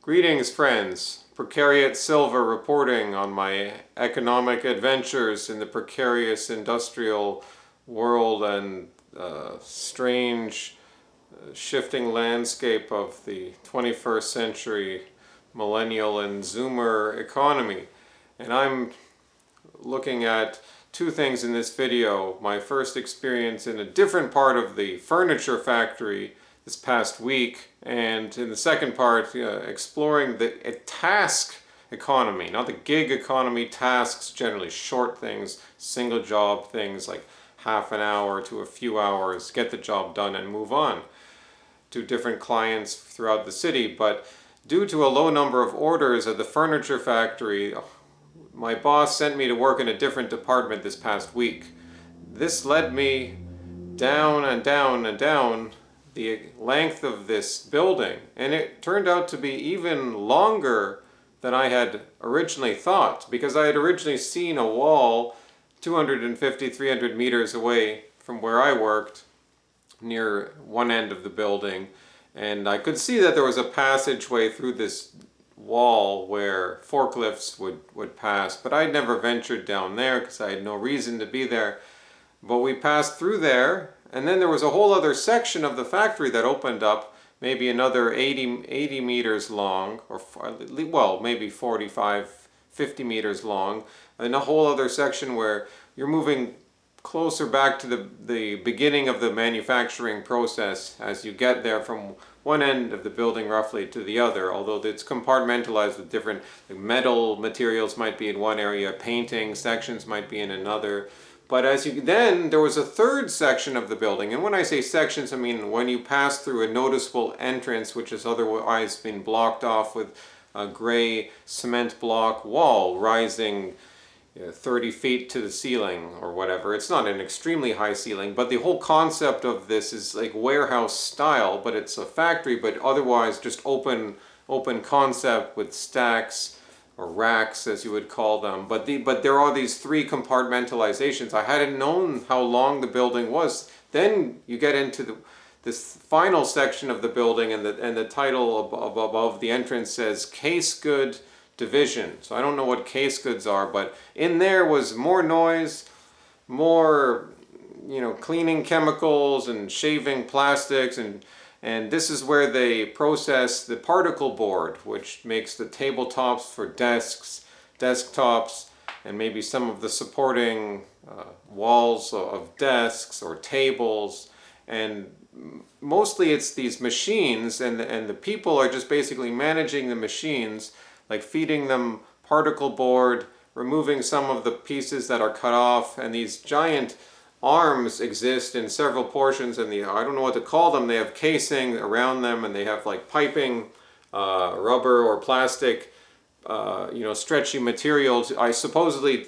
Greetings, friends. Precariat Silver reporting on my economic adventures in the precarious industrial world and strange shifting landscape of the 21st century millennial and Zoomer economy. And I'm looking at two things in this video. My first experience in a different part of the furniture factory this past week, and in the second part, exploring the task economy, not the gig economy. Tasks, generally short things, single job things like half an hour to a few hours, get the job done and move on to different clients throughout the city. But due to a low number of orders at the furniture factory, my boss sent me to work in a different department this past week. This led me down and down and down the length of this building, and it turned out to be even longer than I had originally thought, because I had originally seen a wall 250, 300 meters away from where I worked near one end of the building, and I could see that there was a passageway through this wall where forklifts would pass, but I'd never ventured down there because I had no reason to be there. But we passed through there, and then there was a whole other section of the factory that opened up, maybe another 80 meters long, or well, maybe 45, 50 meters long, and a whole other section where you're moving closer back to the beginning of the manufacturing process as you get there from one end of the building roughly to the other, although it's compartmentalized with different metal materials might be in one area, painting sections might be in another. But then there was a third section of the building, and when I say sections, I mean when you pass through a noticeable entrance which has otherwise been blocked off with a gray cement block wall rising 30 feet to the ceiling or whatever. It's not an extremely high ceiling, but the whole concept of this is like warehouse style, but it's a factory, but otherwise just open concept with stacks or racks, as you would call them. But there are these three compartmentalizations. I hadn't known how long the building was. Then you get into this final section of the building, and the title above the entrance says Case Good Division. So I don't know what case goods are, but in there was more noise, more cleaning chemicals and shaving plastics, and this is where they process the particle board, which makes the tabletops for desks, desktops, and maybe some of the supporting walls of desks or tables. And mostly it's these machines, and the people are just basically managing the machines, like feeding them particle board, removing some of the pieces that are cut off, and these giant arms exist in several portions, and I don't know what to call them. They have casing around them, and they have like piping, rubber or plastic, stretchy materials. I supposedly,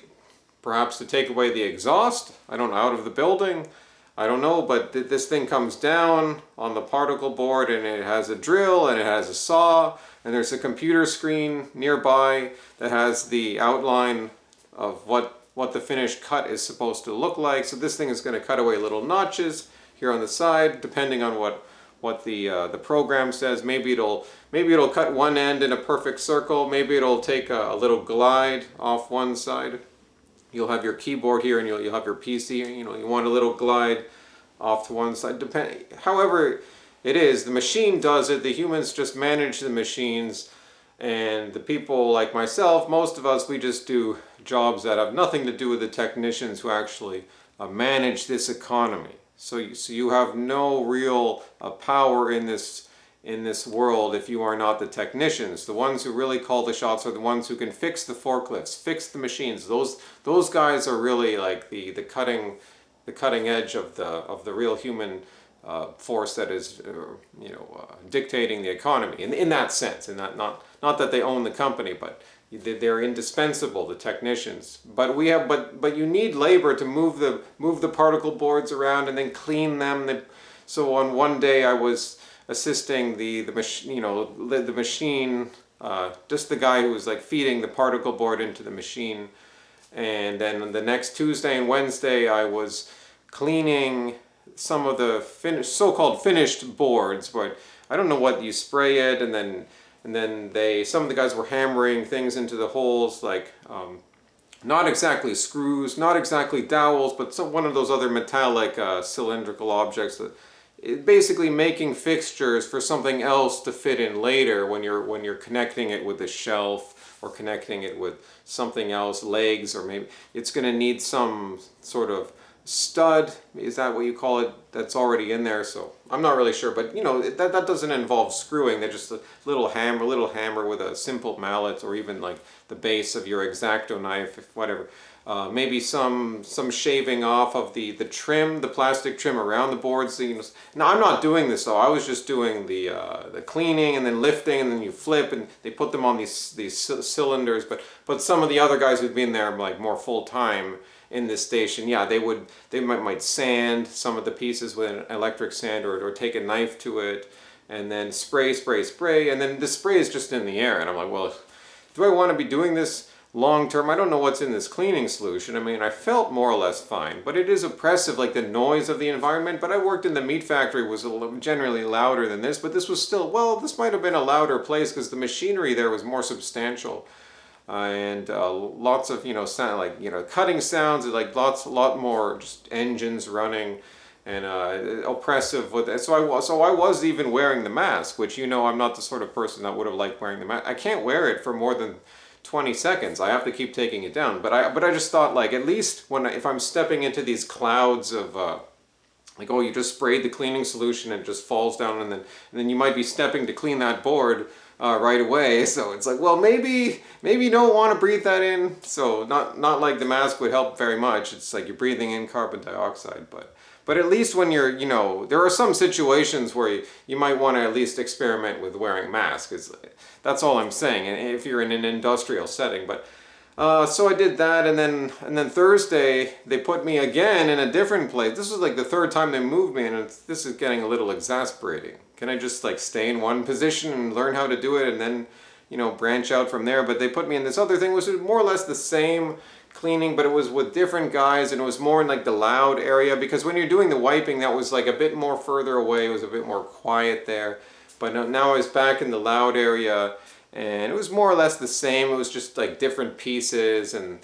perhaps to take away the exhaust, I don't know, out of the building. I don't know, but this thing comes down on the particle board, and it has a drill, and it has a saw, and there's a computer screen nearby that has the outline of what the finished cut is supposed to look like. So this thing is going to cut away little notches here on the side, depending on what the program says. Maybe it'll cut one end in a perfect circle. Maybe it'll take a little glide off one side. You'll have your keyboard here, and you'll have your PC. You want a little glide off to one side. However it is, the machine does it. The humans just manage the machines, and the people like myself, most of us, we just do jobs that have nothing to do with the technicians who actually manage this economy. So you have no real power in this world if you are not the technicians. The ones who really call the shots are the ones who can fix the forklifts, fix the machines. Those guys are really like the cutting edge of the real human force that is dictating the economy in that sense. And not that they own the company, but they're indispensable, the technicians. But you need labor to move the particle boards around and then clean them. So on one day I was assisting the machine, just the guy who was like feeding the particle board into the machine, and then the next Tuesday and Wednesday I was cleaning some of the so-called finished boards. But I don't know what you spray it, and then and then some of the guys were hammering things into the holes, like not exactly screws, not exactly dowels, but one of those other metallic cylindrical objects that basically making fixtures for something else to fit in later when you're connecting it with a shelf or connecting it with something else, legs, or maybe it's going to need some sort of stud, is that what you call it, that's already in there. So I'm not really sure, but you know, that doesn't involve screwing. They're just a little hammer with a simple mallet, or even like the base of your X-Acto knife, whatever. Maybe some shaving off of the trim, the plastic trim around the boards. So, you know, now I'm not doing this though. I was just doing the cleaning and then lifting, and then you flip and they put them on these cylinders. But some of the other guys who've been there like more full time in this station, yeah, they might sand some of the pieces with an electric sand, or take a knife to it and then spray, and then the spray is just in the air. And I'm like, well, do I want to be doing this long term? I don't know what's in this cleaning solution. I mean, I felt more or less fine, but it is oppressive, like the noise of the environment. But I worked in the meat factory, was generally louder than this, but this was still, well, this might have been a louder place because the machinery there was more substantial. And lots of, you know, sound, like, you know, cutting sounds, like a lot more just engines running, and oppressive with it. So I was even wearing the mask, which, you know, I'm not the sort of person that would have liked wearing the mask. I can't wear it for more than 20 seconds. I have to keep taking it down. But I just thought, like, at least if I'm stepping into these clouds of like, oh, you just sprayed the cleaning solution and it just falls down, and then you might be stepping to clean that board right away. So it's like, well, maybe you don't want to breathe that in. So not like the mask would help very much. It's like you're breathing in carbon dioxide, but at least when you're, you know, there are some situations where you might want to at least experiment with wearing masks. That's all I'm saying. And if you're in an industrial setting, but so I did that, and then Thursday they put me again in a different place. This was like the third time they moved me, and this is getting a little exasperating. Can I just like stay in one position and learn how to do it, and then, you know, branch out from there? But they put me in this other thing, which was more or less the same cleaning, but it was with different guys, and it was more in like the loud area, because when you're doing the wiping, that was like a bit more further away. It was a bit more quiet there. But now I was back in the loud area, and it was more or less the same. It was just like different pieces and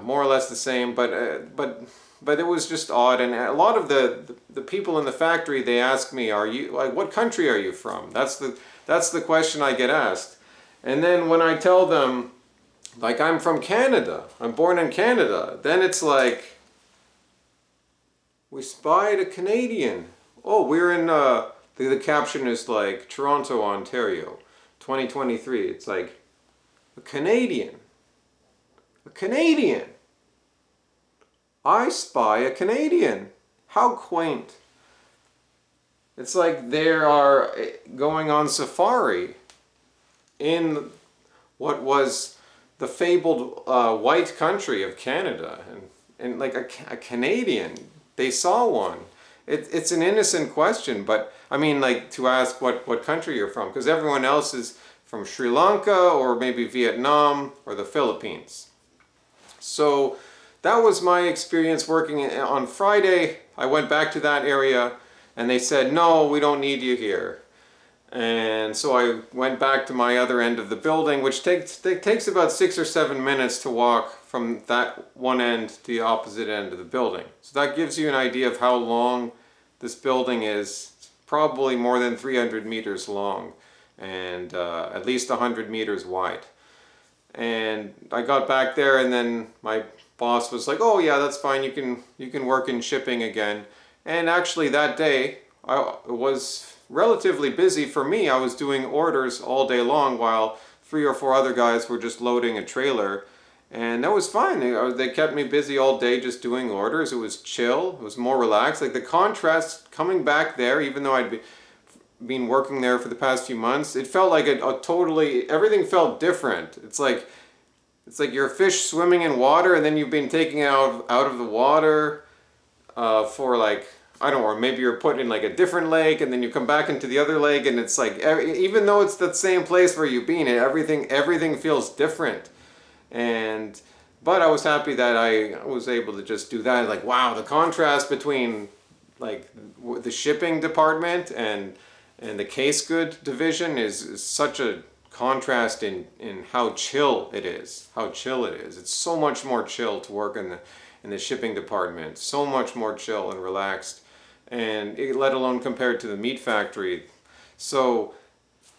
more or less the same, but it was just odd. And a lot of the people in the factory, they ask me, "Are you, like, what country are you from?" That's the question I get asked. And then when I tell them, like, I'm from Canada, I'm born in Canada, then it's like, we spied a Canadian. Oh, we're in the caption is like Toronto, Ontario, 2023. It's like, a Canadian. A Canadian. I spy a Canadian. How quaint. It's like they are going on safari in what was the fabled white country of Canada. And like a Canadian, they saw one. It's an innocent question, but I mean, like, to ask what country you're from, because everyone else is from Sri Lanka or maybe Vietnam or the Philippines. So that was my experience working on Friday. I went back to that area and they said, no, we don't need you here. And so I went back to my other end of the building, which takes about 6 or 7 minutes to walk from that one end to the opposite end of the building. So that gives you an idea of how long this building is. It's probably more than 300 meters long and at least 100 meters wide. And I got back there, and then my boss was like, oh yeah, that's fine, you can work in shipping again. And actually that day I was relatively busy for me. I was doing orders all day long while 3 or 4 other guys were just loading a trailer, and that was fine. They kept me busy all day just doing orders. It was chill, it was more relaxed. Like, the contrast coming back there, even though I'd been working there for the past few months, it felt like a totally, everything felt different. It's like you're a fish swimming in water, and then you've been taken out of the water for, like, I don't know, maybe you're put in like a different lake, and then you come back into the other lake, and it's like, even though it's the same place where you've been, everything feels different. But I was happy that I was able to just do that. Like, wow, the contrast between like the shipping department and And the case good division is such a contrast in how chill it is. How chill it is. It's so much more chill to work in the shipping department. So much more chill and relaxed. And let alone compared to the meat factory. So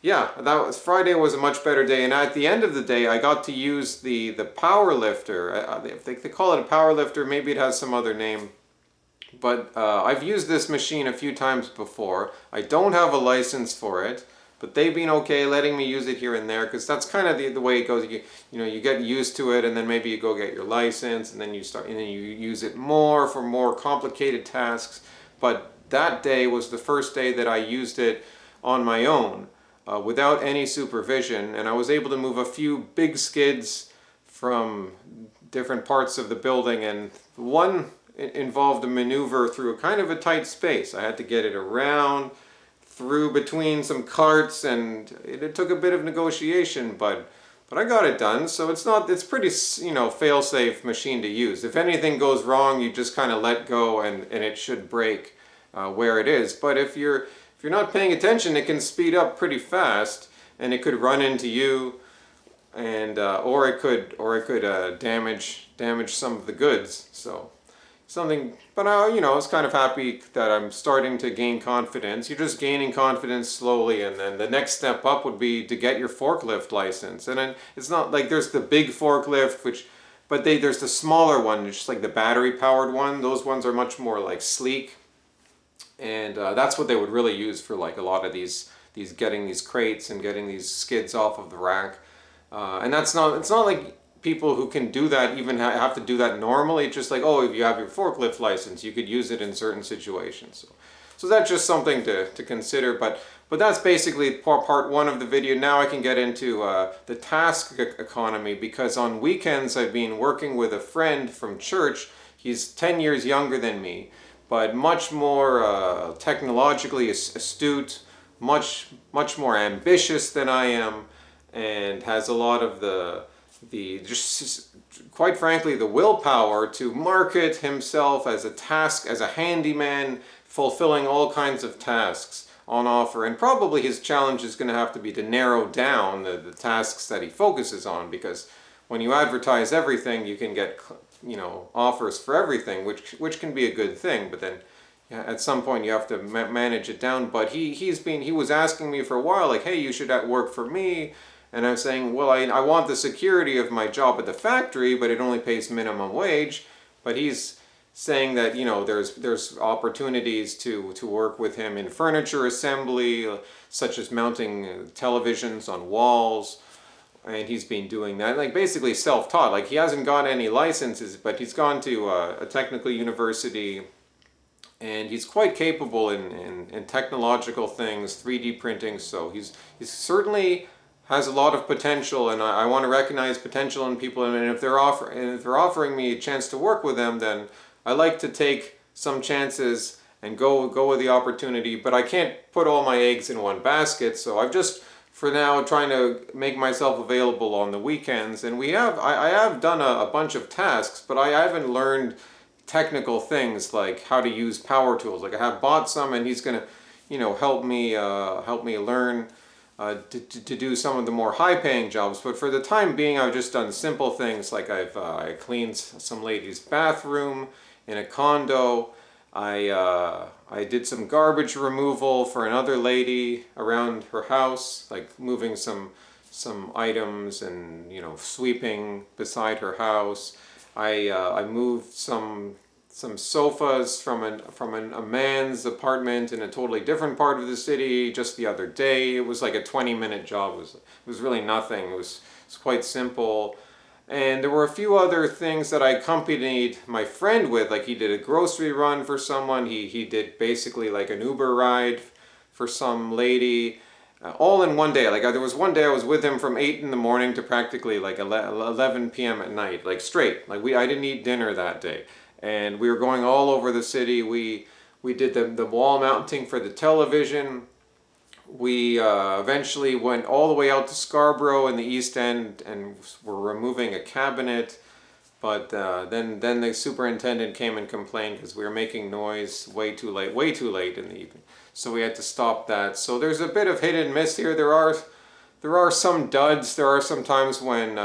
yeah, Friday was a much better day, and at the end of the day, I got to use the power lifter. They call it a power lifter. Maybe it has some other name, but I've used this machine a few times before. I don't have a license for it, but they've been okay letting me use it here and there, because that's kind of the way it goes. You get used to it, and then maybe you go get your license, and then you use it more for more complicated tasks. But that day was the first day that I used it on my own. Without any supervision, and I was able to move a few big skids from different parts of the building, and one involved a maneuver through a kind of a tight space. I had to get it around, through between some carts, and it took a bit of negotiation, but I got it done. So it's pretty, fail-safe machine to use. If anything goes wrong, you just kind of let go, and it should break where it is. But if you're not paying attention, it can speed up pretty fast, and it could run into you, and or it could damage some of the goods. So something, but I was kind of happy that I'm starting to gain confidence. You're just gaining confidence slowly, and then the next step up would be to get your forklift license. And then it's not like there's the big forklift, but there's the smaller one, just like the battery powered one. Those ones are much more like sleek. And that's what they would really use for like a lot of these getting these crates and getting these skids off of the rack. And it's not like people who can do that even have to do that normally. It's just like, oh, if you have your forklift license, you could use it in certain situations. So that's just something to consider. But that's basically part one of the video. Now I can get into the task economy, because on weekends I've been working with a friend from church. He's 10 years younger than me, but much more technologically astute, much more ambitious than I am, and has a lot of just quite frankly the willpower to market himself as a handyman, fulfilling all kinds of tasks on offer. And probably his challenge is going to have to be to narrow down the tasks that he focuses on, because when you advertise everything, you can get offers for everything, which can be a good thing, but then at some point you have to manage it down. But he was asking me for a while, like, hey, you should work for me. And I'm saying, well, I want the security of my job at the factory, but it only pays minimum wage. But he's saying that there's opportunities to work with him in furniture assembly, such as mounting televisions on walls. And he's been doing that, like basically self-taught. Like he hasn't got any licenses, but he's gone to a technical university, and he's quite capable in technological things, 3D printing. So he's certainly has a lot of potential, and I want to recognize potential in people. And if they're offering me a chance to work with them, then I like to take some chances and go with the opportunity. But I can't put all my eggs in one basket, so I've just, for now, trying to make myself available on the weekends. And I have done a bunch of tasks, but I haven't learned technical things like how to use power tools. Like I have bought some, and he's gonna help me learn to do some of the more high-paying jobs. But for the time being, I've just done simple things, like I cleaned some lady's bathroom in a condo. I did some garbage removal for another lady around her house, like moving some items and sweeping beside her house. I moved some sofas from a man's apartment in a totally different part of the city just the other day. It was like a 20-minute job. It was really nothing. It was quite simple. And there were a few other things that I accompanied my friend with, like he did a grocery run for someone. He did basically like an Uber ride for some lady, all in one day. Like there was one day I was with him from 8 in the morning to practically like 11 p.m. at night, like straight. Like I didn't eat dinner that day. And we were going all over the city. We did the wall mounting for the television. We eventually went all the way out to Scarborough in the East End and were removing a cabinet. But then the superintendent came and complained because we were making noise way too late in the evening. so we had to stop that. So there's a bit of hit and miss here. There are some duds. There are some times when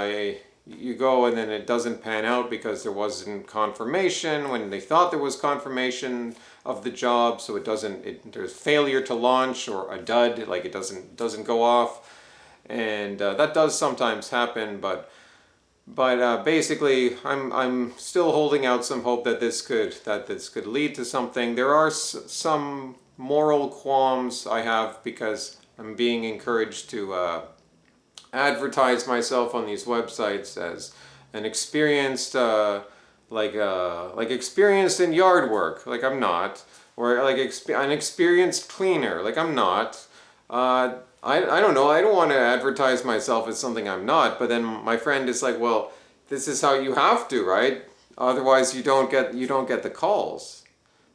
you go and then it doesn't pan out because there wasn't confirmation when they thought there was confirmation of the job, so there's failure to launch, or a dud, like it doesn't go off, and that does sometimes happen. But basically, I'm still holding out some hope that this could lead to something. There are some moral qualms I have because I'm being encouraged to advertise myself on these websites as an experienced like experienced in yard work, like I'm not, or like an experienced cleaner, like I'm not. I don't know, I don't want to advertise myself as something I'm not, but then my friend is like, well, this is how you have to, right? Otherwise you don't get the calls.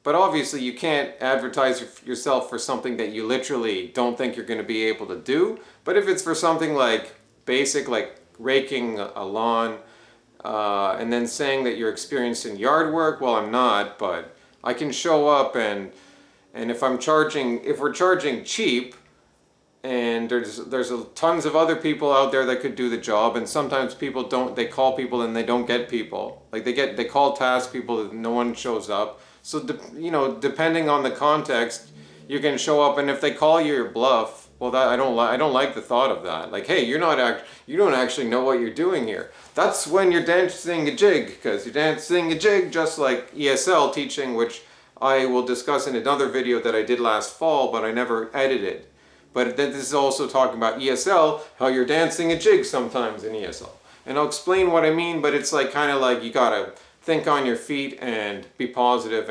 But obviously you can't advertise yourself for something that you literally don't think you're going to be able to do. But if it's for something like basic, like raking a lawn, and then saying that you're experienced in yard work, well, I'm not, but I can show up, and if we're charging cheap, and there's tons of other people out there that could do the job, and sometimes people don't, they call people and they don't get people. Like they call task people and no one shows up. So depending on the context, you can show up, and if they call you your bluff, well, I don't like the thought of that. Like, hey, you don't actually know what you're doing here. That's when you're dancing a jig, because you're dancing a jig just like ESL teaching, which I will discuss in another video that I did last fall, but I never edited. But this is also talking about ESL, how you're dancing a jig sometimes in ESL. And I'll explain what I mean, but it's like kind of like you gotta think on your feet and be positive.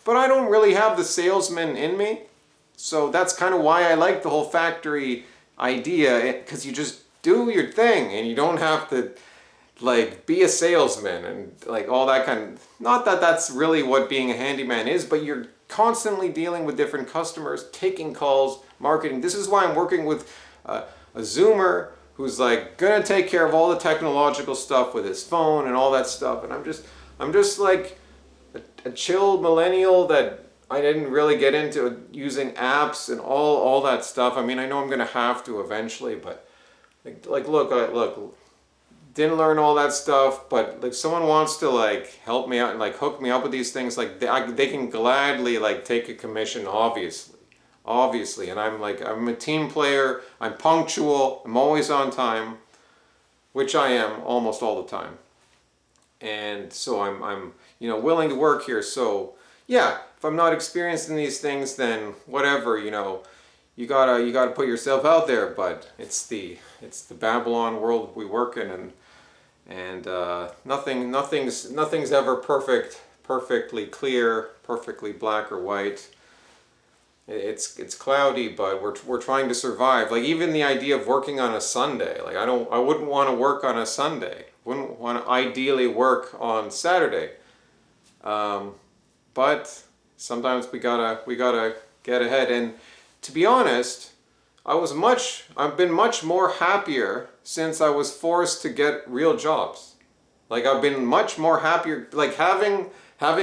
But I don't really have the salesman in me. So that's kind of why I like the whole factory idea, because you just do your thing and you don't have to like be a salesman and like all that kind of, not that that's really what being a handyman is, but you're constantly dealing with different customers, taking calls, marketing. This is why I'm working with a Zoomer who's like gonna take care of all the technological stuff with his phone and all that stuff, and I'm just like a chill millennial that I didn't really get into using apps and all that stuff. I mean, I know I'm gonna have to eventually, but look, didn't learn all that stuff, but like someone wants to like help me out and like hook me up with these things, like they can gladly like take a commission, obviously. And I'm a team player, I'm punctual, I'm always on time, which I am almost all the time. And so I'm willing to work here. So yeah, if I'm not experienced in these things, then whatever, you gotta put yourself out there. But it's the Babylon world we work in, and nothing's ever perfectly clear, perfectly black or white. It's cloudy, but we're trying to survive. Like even the idea of working on a Sunday, like I wouldn't want to work on a Sunday. Wouldn't want to ideally work on Saturday. But sometimes we gotta get ahead. And to be honest, I've been much more happier since I was forced to get real jobs. Like I've been much more happier, like having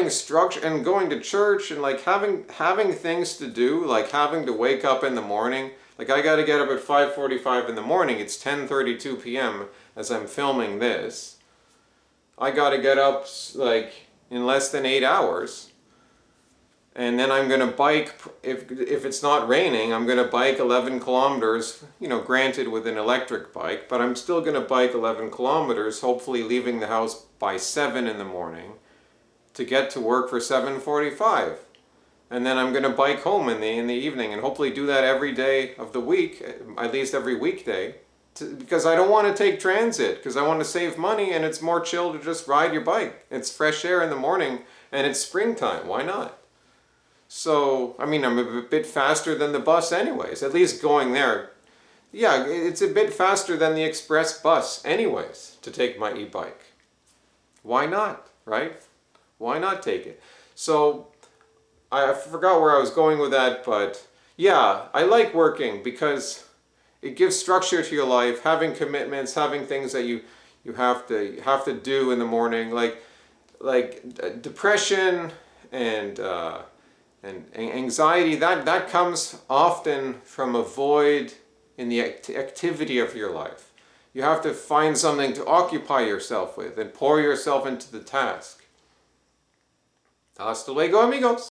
structure and going to church and like having things to do, like having to wake up in the morning. Like I got to get up at 5:45 in the morning. It's 10:32 p.m. as I'm filming this. I got to get up like in less than 8 hours. And then I'm going to bike, if it's not raining, I'm going to bike 11 kilometers, granted with an electric bike, but I'm still going to bike 11 kilometers, hopefully leaving the house by 7 in the morning to get to work for 7:45. And then I'm going to bike home in the evening, and hopefully do that every day of the week, at least every weekday, because I don't want to take transit, because I want to save money, and it's more chill to just ride your bike. It's fresh air in the morning, and it's springtime. Why not? So, I mean, I'm a bit faster than the bus anyways, at least going there. Yeah, it's a bit faster than the express bus anyways to take my e-bike. Why not, right? Why not take it? So, I forgot where I was going with that, but yeah, I like working because it gives structure to your life, having commitments, having things that you have to do in the morning, like depression and And anxiety, that comes often from a void in the activity of your life. You have to find something to occupy yourself with and pour yourself into the task. Hasta luego, amigos.